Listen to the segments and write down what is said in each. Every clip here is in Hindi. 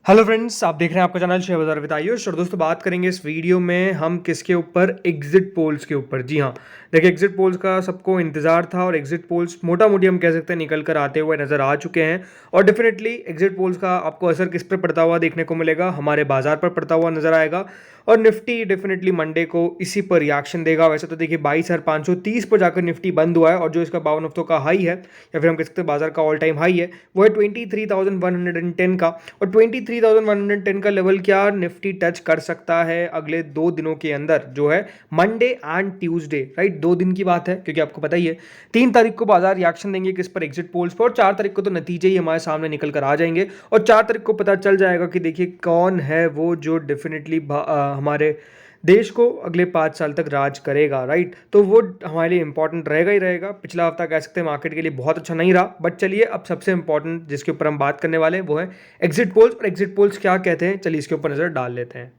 हेलो फ्रेंड्स, आप देख रहे हैं आपका चैनल शेयर बाजार विद आयुष। और दोस्तों, बात करेंगे इस वीडियो में हम किसके ऊपर, एग्जिट पोल्स के ऊपर। जी हाँ, देखिए एग्जिट पोल्स का सबको इंतजार था और एग्जिट पोल्स मोटा मोटी हम कह सकते हैं निकल कर आते हुए नजर आ चुके हैं। और डेफिनेटली एग्जिट पोल्स का आपको असर किस पर पड़ता हुआ देखने को मिलेगा, हमारे बाजार पर पड़ता हुआ नजर आएगा। और निफ्टी डेफिनेटली मंडे को इसी पर रिएक्शन देगा। वैसे तो देखिए 22,530 पर जाकर निफ्टी बंद हुआ है और जो इसका 52 हफ्तों का हाई है या फिर हम कह सकते हैं बाजार का ऑल टाइम हाई है वो है 23,110 का। और 23,110 का लेवल क्या निफ्टी टच कर सकता है अगले 2 दिनों के अंदर, जो है मंडे एंड ट्यूसडे, राइट। 2 दिन की बात है क्योंकि आपको पता ही है 3 तारीख को बाजार रिएक्शन देंगे किस पर, एग्जिट पोल्स पर। और 4 तारीख को तो नतीजे ही हमारे सामने निकल कर आ जाएंगे और 4 तारीख को पता चल जाएगा कि देखिए कौन है वो जो डेफिनेटली हमारे देश को अगले 5 साल तक राज करेगा, राइट। तो वो हमारे लिए इंपॉर्टेंट रहेगा ही रहेगा। पिछला हफ्ता कह सकते हैं मार्केट के लिए बहुत अच्छा नहीं रहा, बट चलिए अब सबसे इंपॉर्टेंट जिसके ऊपर हम बात करने वाले हैं वो है एग्जिट पोल्स। और एग्जिट पोल्स क्या कहते हैं, चलिए इसके ऊपर नजर डाल लेते हैं।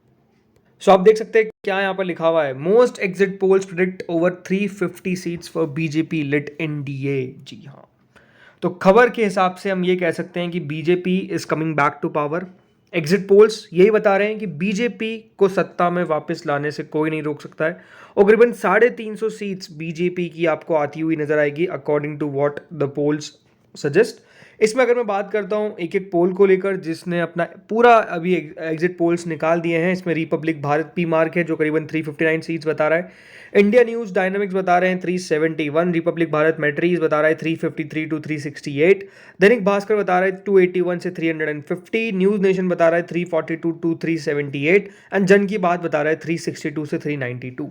सो आप देख सकते हैं क्या यहाँ पर लिखा हुआ है, most exit polls predict over 350 seats for BJP led NDA. जी हाँ, तो खबर के हिसाब से हम ये कह सकते हैं कि BJP is coming back to power. Exit polls यही बता रहे हैं कि बीजेपी को सत्ता में वापस लाने से कोई नहीं रोक सकता है। और करीबन 350 सीट्स बीजेपी की आपको आती हुई नजर आएगी according to what the polls suggest. इसमें अगर मैं बात करता हूं एक एक पोल को लेकर जिसने अपना पूरा अभी एग्जिट पोल्स निकाल दिए हैं, इसमें रिपब्लिक भारत पी मार्क है जो करीबन 359 सीट्स बता रहा है। इंडिया न्यूज डायनामिक्स बता रहे हैं 371, रिपब्लिक भारत मैट्रीज बता रहा है 353 टू 368, दैनिक भास्कर बता रहा है 281 से 350, न्यूज नेशन बता रहा है 342 टू 378 एंड जन की बात बता रहा है 362 से 392।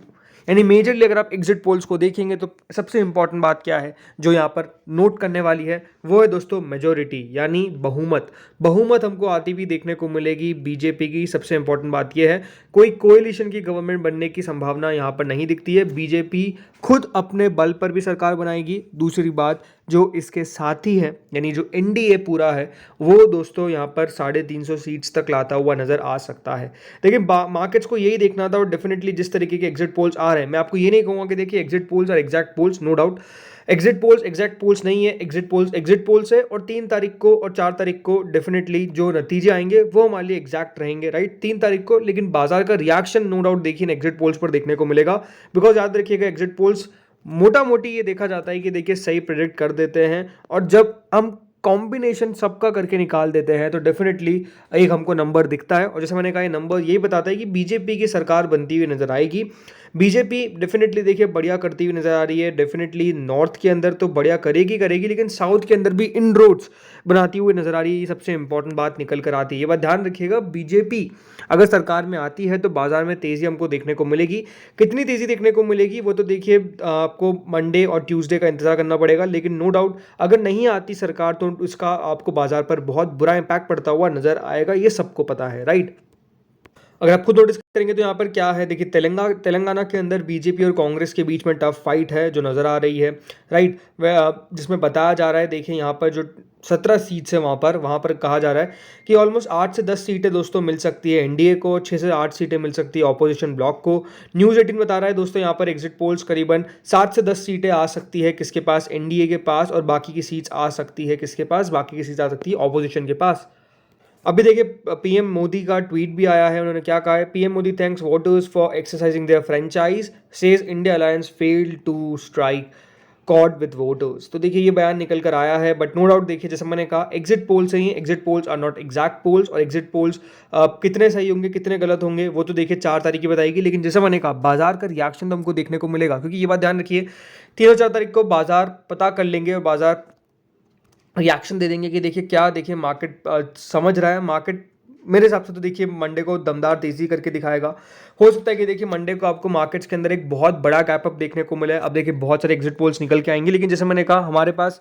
यानी मेजरली अगर आप एग्जिट पोल्स को देखेंगे तो सबसे इंपॉर्टेंट बात क्या है जो यहाँ पर नोट करने वाली है वो है दोस्तों मेजोरिटी, यानी बहुमत। बहुमत हमको आती हुई देखने को मिलेगी बीजेपी की। सबसे इंपॉर्टेंट बात यह है कोई कोएलिशन की गवर्नमेंट बनने की संभावना यहाँ पर नहीं दिखती है। बीजेपी खुद अपने बल पर भी सरकार बनाएगी। दूसरी बात, जो इसके साथी है यानी जो एनडीए पूरा है वो दोस्तों यहाँ पर 350 सीट्स तक लाता हुआ नजर आ सकता है। देखिए मार्केट्स को यही देखना था और डेफिनेटली जिस तरीके के एग्जिट पोल्स आ रहे हैं, मैं आपको ये नहीं कहूँगा कि देखिए एग्जिट पोल्स और exact polls, no doubt exit polls exact polls नहीं है, एग्जिट पोल्स है। और 3 तारीख को और 4 तारीख को डेफिनेटली जो नतीजे आएंगे वो हमारे लिए एग्जैक्ट रहेंगे, राइट। 3 तारीख को लेकिन बाजार का रिएक्शन नो डाउट देखिए एग्जिट पोल्स पर देखने को मिलेगा। बिकॉज याद रखिएगा एग्जिट पोल्स मोटा मोटी ये देखा जाता है कि देखिए सही प्रेडिक्ट कर देते हैं और जब हम कॉम्बिनेशन सबका करके निकाल देते हैं तो डेफिनेटली एक हमको नंबर दिखता है। और जैसे मैंने कहा ये नंबर यही बताता है कि बीजेपी की सरकार बनती हुई नजर आएगी। बीजेपी डेफिनेटली देखिए बढ़िया करती हुई नजर आ रही है। डेफिनेटली नॉर्थ के अंदर तो बढ़िया करेगी करेगी, लेकिन साउथ के अंदर भी इनरोड्स बनाती हुई नजर आ रही है। ये सबसे इंपॉर्टेंट बात निकल कर आती है। ये बात ध्यान रखिएगा, बीजेपी अगर सरकार में आती है तो बाजार में तेजी हमको देखने को मिलेगी। कितनी तेजी देखने को मिलेगी वो तो देखिए आपको मंडे और ट्यूसडे का इंतजार करना पड़ेगा। लेकिन नो डाउट अगर नहीं आती सरकार तो इसका आपको बाजार पर बहुत बुरा इंपैक्ट पड़ता हुआ नजर आएगा, ये सबको पता है, राइट। अगर आप खुद नोटिस करेंगे तो यहाँ पर क्या है, देखिए तेलंगाना के अंदर बीजेपी और कांग्रेस के बीच में टफ फाइट है जो नज़र आ रही है, राइट। जिसमें बताया जा रहा है, देखिए यहाँ पर जो 17 सीट्स है वहाँ पर कहा जा रहा है कि ऑलमोस्ट 8 से 10 सीटें दोस्तों मिल सकती है एनडीए को, 6 से 8 सीटें मिल सकती है ऑपोजिशन ब्लॉक को। न्यूज़ 18 बता रहा है दोस्तों यहाँ पर एग्जिट पोल्स करीबन 7 से 10 सीटें आ सकती है किसके पास, एनडीए के पास, और बाकी की सीट्स आ सकती है किसके पास, बाकी की सीट्स आ सकती है ऑपोजिशन के पास। अभी देखिए पीएम मोदी का ट्वीट भी आया है, उन्होंने क्या कहा है, PM Modi thanks voters for exercising their franchise, says India alliance failed to strike chord with voters. तो देखिए ये बयान निकल कर आया है, बट नो डाउट देखिए जैसे मैंने कहा एग्जिट पोल से ही, exit polls are not exact polls. और एग्जिट पोल्स कितने सही होंगे कितने गलत होंगे वो तो देखिए 4 तारीख की बताएगी। लेकिन जैसे मैंने कहा बाजार का रिएक्शन तो हमको देखने को मिलेगा, क्योंकि ये बात ध्यान रखिए 3 और 4 तारीख को बाजार पता कर लेंगे और बाजार रिएक्शन दे देंगे कि देखिए क्या, देखिए मार्केट समझ रहा है। मार्केट मेरे हिसाब से तो देखिए मंडे को दमदार तेजी करके दिखाएगा। हो सकता है कि देखिए मंडे को आपको मार्केट्स के अंदर एक बहुत बड़ा गैप अप देखने को मिले। अब देखिए बहुत सारे एग्जिट पोल्स निकल के आएंगे, लेकिन जैसे मैंने कहा हमारे पास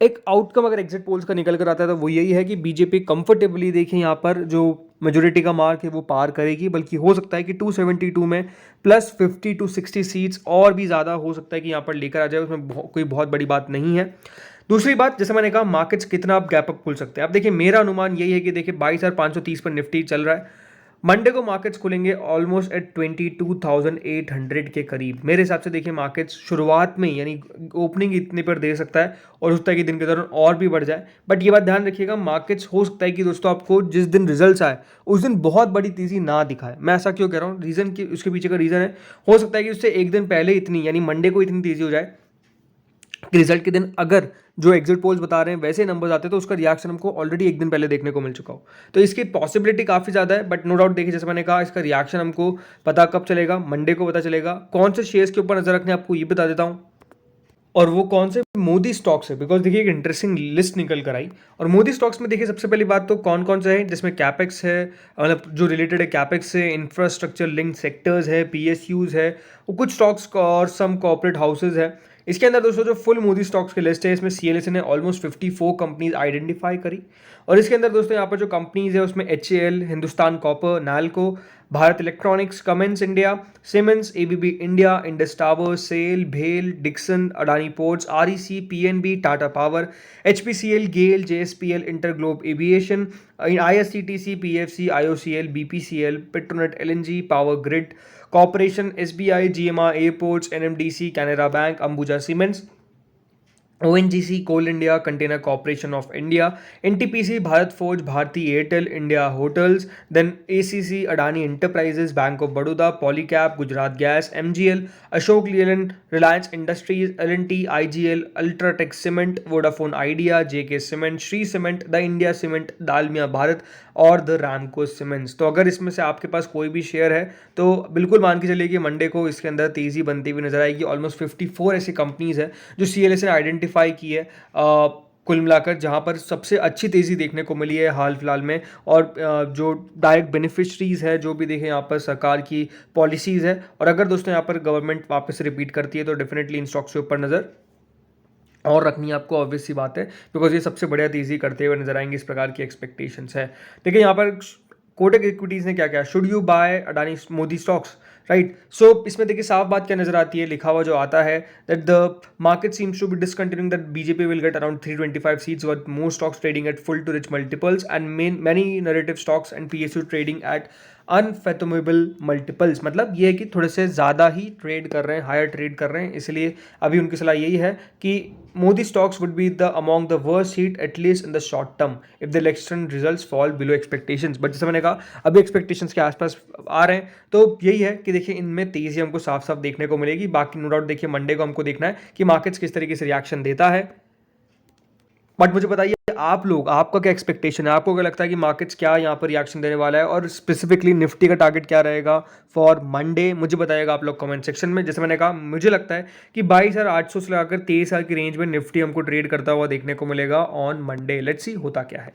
एक आउटकम अगर एग्जिट पोल्स का निकल कर आता है तो वो यही है कि बीजेपी कंफर्टेबली देखिए यहाँ पर जो मेजोरिटी का मार्क है वो पार करेगी, बल्कि हो सकता है कि 272 में प्लस 50 टू 60 सीट्स और भी ज़्यादा हो सकता है कि यहाँ पर लेकर आ जाए। उसमें कोई बहुत बड़ी बात नहीं है। दूसरी बात, जैसे मैंने कहा मार्केट्स कितना आप गैप अप खुल सकते हैं। अब देखिए मेरा अनुमान यही है कि देखिए 22,530 पर निफ्टी चल रहा है मंडे को मार्केट्स खुलेंगे ऑलमोस्ट एट 22,800 के करीब। मेरे हिसाब से देखिए मार्केट्स शुरुआत में यानी ओपनिंग इतने पर दे सकता है और हो सकता है कि दिन के दौरान और भी बढ़ जाए। बट ये बात ध्यान रखिएगा, मार्केट्स हो सकता है कि दोस्तों आपको जिस दिन रिजल्ट्स आए उस दिन बहुत बड़ी तेजी ना दिखाए। मैं ऐसा क्यों कह रहा हूँ, रीज़न की उसके पीछे का रीज़न है, हो सकता है कि उससे एक दिन पहले इतनी यानी मंडे को इतनी तेजी हो जाए कि रिजल्ट के दिन अगर जो एग्जिट पोल्स बता रहे हैं वैसे नंबर्स आते हैं तो उसका रिएक्शन हमको ऑलरेडी एक दिन पहले देखने को मिल चुका हो। तो इसकी पॉसिबिलिटी काफ़ी ज़्यादा है, बट नो डाउट देखिए जैसे मैंने कहा इसका रिएक्शन हमको पता कब चलेगा, मंडे को पता चलेगा। कौन से शेयर्स के ऊपर नजर रखने आपको ये बता देता हूँ, और वो कौन से मोदी स्टॉक्स है। बिकॉज देखिए एक इंटरेस्टिंग लिस्ट निकल कर आई और मोदी स्टॉक्स में देखिए सबसे पहली बात तो कौन कौन से हैं जिसमें कैपेक्स है, मतलब जो रिलेटेड है कैपेक्स से, इंफ्रास्ट्रक्चर लिंक्ड सेक्टर्स है, पीएसयूज है, वो कुछ स्टॉक्स और सम कॉर्पोरेट हाउसेज है। इसके अंदर दोस्तों जो फुल मोदी स्टॉक्स की लिस्ट है इसमें सीएलएसए ने ऑलमोस्ट 54 कंपनीज आइडेंटिफाई करी और इसके अंदर दोस्तों यहाँ पर जो कंपनीज है उसमें HAL, Hindustan Copper, NALCO, Bharat Electronics, Cummins India, Siemens, ABB India, Indus Tower, SAIL, भेल, Dixon, Adani Ports, REC, PNB, Tata Power, HPCL, GAIL, JSPL, InterGlobe Aviation, IRCTC, PFC, IOCL, BPCL, Petronet LNG, Power Grid Corporation, SBI, GMR Airports, NMDC, Canara Bank, Ambuja Cements, ONGC, Coal India, Container Corporation of India, NTPC, Bharat Forge, Bharti Airtel, India Hotels, then ACC, Adani Enterprises, Bank of Baroda, Polycab, Gujarat gas, MGL, Ashok Leyland, Reliance Industries, L and T, IGL, UltraTech cement, Vodafone Idea, JK cement, Shri cement, the India cement, Dalmia Bharat और द रामको सीमेंट्स। तो अगर इसमें से आपके पास कोई भी शेयर है तो बिल्कुल मान के चलिए कि मंडे को इसके अंदर तेजी बनती हुई नजर आएगी। ऑलमोस्ट 54 ऐसी कंपनीज है जो सीएलएस ने आइडेंटिफाई की है कुल मिलाकर, जहां पर सबसे अच्छी तेजी देखने को मिली है हाल फिलहाल में। और जो डायरेक्ट बेनिफिशरीज है, जो भी देखें यहाँ पर सरकार की पॉलिसीज है, और अगर दोस्तों यहाँ पर गवर्नमेंट वापस रिपीट करती है तो डेफिनेटली इन स्टॉक्स के ऊपर नजर और रखनी है आपको, ऑब्वियस सी बात है, बिकॉज ये सबसे बढ़िया तेजी करते हुए नजर आएंगे, इस प्रकार की एक्सपेक्टेशंस है। देखिए यहाँ पर कोटक इक्विटीज ने क्या किया, should you buy Adani Modi stocks, right. So इसमें देखिए साफ बात क्या नजर आती है, लिखा हुआ जो आता है that the market seems to be discontinuing that BJP will get around 325 seats with more stocks trading at full to rich multiples and many narrative stocks and PSU trading at unfathomable multiples. मतलब ये है कि थोड़े से ज़्यादा ही ट्रेड कर रहे हैं, हायर ट्रेड कर रहे हैं, इसलिए अभी उनकी सलाह यही है कि Modi stocks would be the among the worst hit at least in the short term if the election results fall below expectations. But जैसे मैंने कहा अभी एक्सपेक्टेशंस के आसपास आ रहे हैं, तो यही है कि देखिए इनमें तेजी हमको साफ साफ देखने को मिलेगी। बाकी नो डाउट देखिए मंडे को हमको देखना है कि मार्केट्स किस तरीके से रिएक्शन देता है। बट मुझे बताइए आप लोग, आपका क्या एक्सपेक्टेशन है, आपको क्या लगता है कि मार्केट्स क्या यहाँ पर रिएक्शन देने वाला है, और स्पेसिफिकली निफ्टी का टारगेट क्या रहेगा फॉर मंडे, मुझे बताइएगा आप लोग कमेंट सेक्शन में। जैसे मैंने कहा मुझे लगता है कि 22,800 से लगाकर 23,000 की रेंज में निफ्टी हमको ट्रेड करता हुआ देखने को मिलेगा ऑन मंडे। लेट्स सी होता क्या है।